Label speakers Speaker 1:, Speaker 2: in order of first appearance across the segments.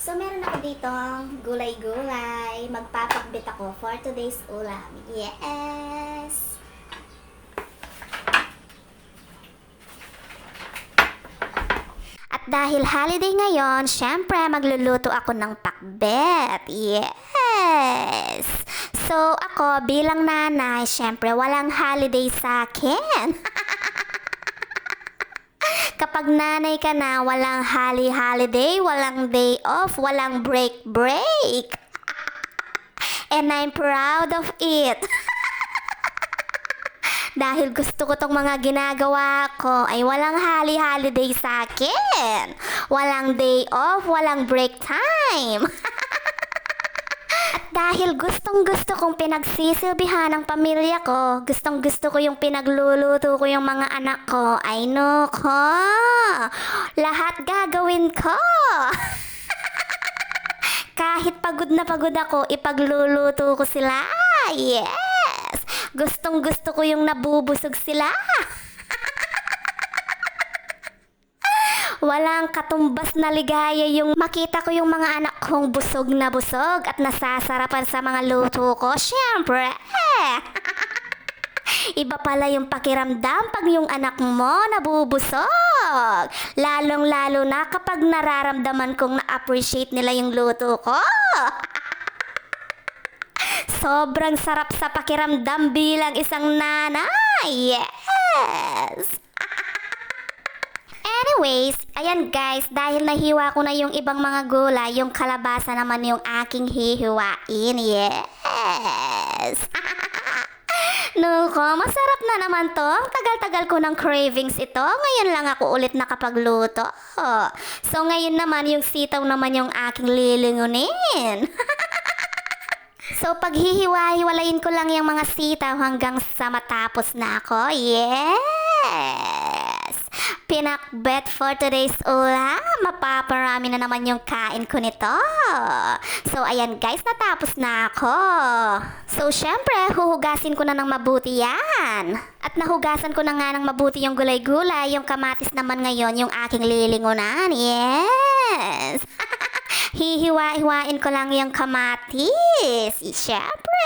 Speaker 1: So, meron ako ditong gulay-gulay. Magpapakbit ako for today's ulam. Yes! At dahil holiday ngayon, syempre magluluto ako ng pakbet. Yes! So, ako bilang nanay, syempre walang holiday sa akin. Kapag nanay ka na, walang holiday, walang day off, walang break. And I'm proud of it. Dahil gusto ko tong mga ginagawa ko ay walang holiday sa akin. Walang day off, walang break time. At dahil gustong-gusto kong pinagsisilbihan ng pamilya ko, gustong-gusto ko yung pinagluluto ko yung mga anak ko, ay nako, lahat gagawin ko. Kahit pagod na pagod ako, ipagluluto ko sila. Yes! Gustong-gusto ko yung nabubusog sila. Walang katumbas na ligaya yung makita ko yung mga anak kong busog na busog at nasasarapan sa mga luto ko. Siyempre, iba pala yung pakiramdam pag yung anak mo nabubusog. Lalong-lalo na kapag nararamdaman kong na-appreciate nila yung luto ko. Sobrang sarap sa pakiramdam bilang isang nanay. Yes! Anyways, ayan guys, dahil nahiwa ko na yung ibang mga gulay, yung kalabasa naman yung aking hihiwain. Yes! Nuko, masarap na naman to. Tagal-tagal ko ng cravings ito. Ngayon lang ako ulit nakapagluto. So ngayon naman yung sitaw naman yung aking lilingunin. So paghihiwa-hiwalayin ko lang yung mga sitaw hanggang sa matapos na ako. Yes! Pinakbet for today's ulam. Mapaparami na naman yung kain ko nito. So, ayan guys, natapos na ako. So, syempre, huhugasin ko na ng mabuti yan. At nahugasan ko na nga ng mabuti yung gulay-gulay. Yung kamatis naman ngayon, yung aking lilingunan. Yes! Hihiwa-hiwain ko lang yung kamatis. Syempre!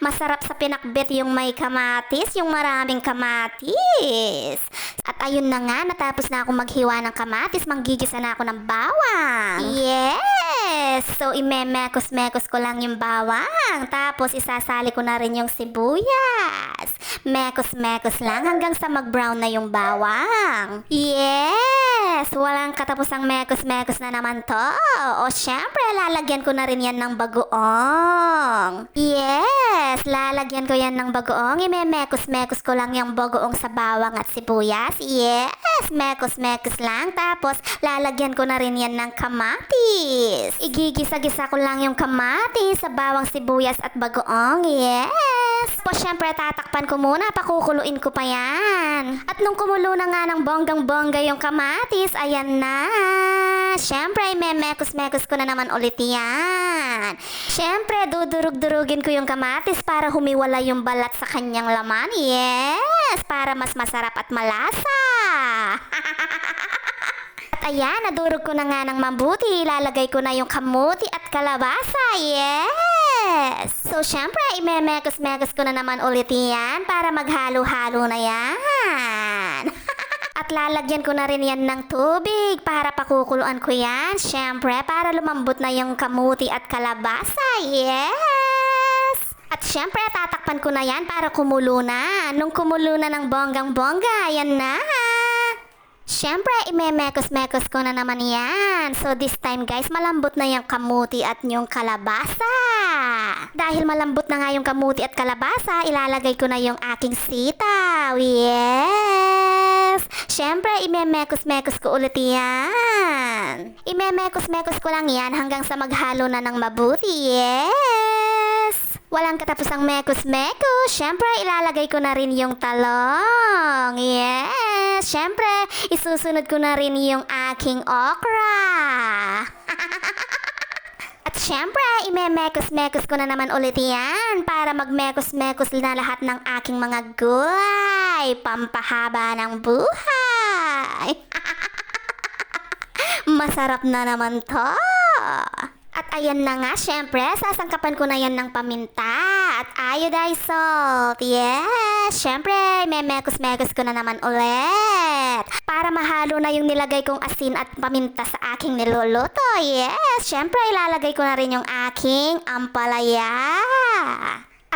Speaker 1: Masarap sa pinakbet yung may kamatis, yung maraming kamatis. At ayun na nga, natapos na ako maghiwa ng kamatis, manggigisa na ako ng bawang. Yes! So, imemekos-mekos ko lang yung bawang. Tapos, isasali ko na rin yung sibuyas. Mekos-mekos lang hanggang sa mag-brown na yung bawang. Yes! Walang katapusang mekos-mekos na naman to. O, syempre, lalagyan ko na rin yan ng bagoong. Yes! Lalagyan ko yan ng bagoong. Imemekos-mekos ko lang yung bagoong sa bawang at sibuyas. Yes! Mekos-mekos lang. Tapos, lalagyan ko na rin yan ng kamatis. Igigisa-gisa ko lang yung kamatis sa bawang, sibuyas at bagoong. Yes! Po, syempre, tatakpan ko muna. Pakukuluin ko pa yan. At nung kumulo na nga ng bonggang-bongga yung kamatis, ayan na. Syempre, memekos-mekos ko na naman ulit yan. Syempre, dudurug-durugin ko yung kamatis para humiwala yung balat sa kanyang laman. Yes! Para mas masarap at malasa. At ayan, nadurog ko na nga ng mabuti. Ilalagay ko na yung kamuti at kalabasa. Yes! So, syempre, imemekos-mekos ko na naman ulit yan para maghalo-halo na yan. At lalagyan ko na rin yan ng tubig para pakukuluan ko yan. Syempre, para lumambot na yung kamuti at kalabasa. Yes! At syempre, tatakpan ko na yan para kumulo na. Nung kumulo na ng bonggang-bongga, yan na. Syempre, imemekos-mekos ko na naman yan. So, this time guys, malambot na yung kamuti at yung kalabasa. Dahil malambot na nga yung kamuti at kalabasa, ilalagay ko na yung aking sitaw. Yes! Syempre, imemekos-mekos ko ulit yan. Imemekos-mekos ko lang yan hanggang sa maghalo na ng mabuti. Yes! Walang katapusang mekos-mekos. Syempre, ilalagay ko na rin yung talong. Yes! Syempre, isusunod ko na rin yung aking okra. At syempre, imemekos-mekos ko na naman ulit yan para magmekos-mekos na lahat ng aking mga gulay. Pampahaba ng buhay. masarap na naman to. At ayan na nga, syempre, sasangkapan ko na yan ng paminta at iodized salt. Yes, syempre, memekos-mekos ko na naman ulit. Para mahalo na yung nilagay kong asin at paminta sa aking niluluto. Yes, syempre, ilalagay ko na rin yung aking ampalaya.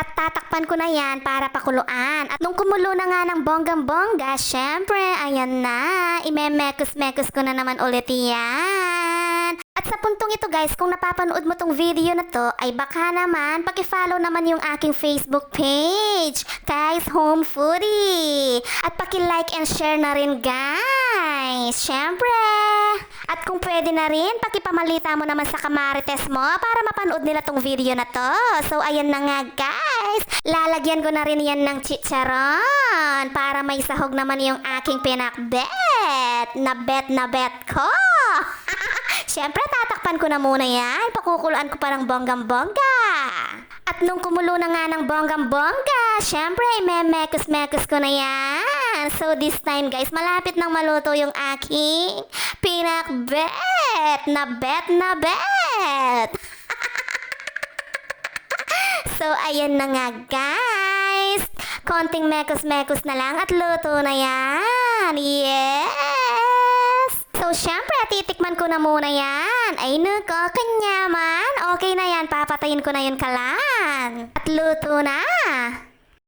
Speaker 1: At tatakpan ko na yan para pakuluan. At nung kumulo na nga ng bonggang-bongga, syempre, ayan na, imemekos-mekos ko na naman ulit yan. At sa puntong ito guys, kung napapanood mo tong video na to, ay baka naman paki-follow naman yung aking Facebook page, Kai's Home Foodie. At paki-like and share na rin guys, syempre. At kung pwede na rin, pakipamalita mo naman sa kamarites mo para mapanood nila tong video na to. So ayan na nga guys, lalagyan ko na rin yan ng chicharon para may sahog naman yung aking pinakbet. Na bet ko. Siyempre, tatakpan ko na muna yan. Pakukuluan ko parang bonggang-bongga. At nung kumulo na nga ng bonggang-bongga, siyempre, imemekos-mekos ko na yan. So, this time, guys, malapit nang maluto yung aking pinakbet. Na bet. So, ayan na nga, guys. Konting mekos-mekos na lang at luto na yan. Yes! So, syempre, titikman ko na muna yan. Ay, nuko, kanyaman. Okay na yan, papatayin ko na yun kalan. At luto na.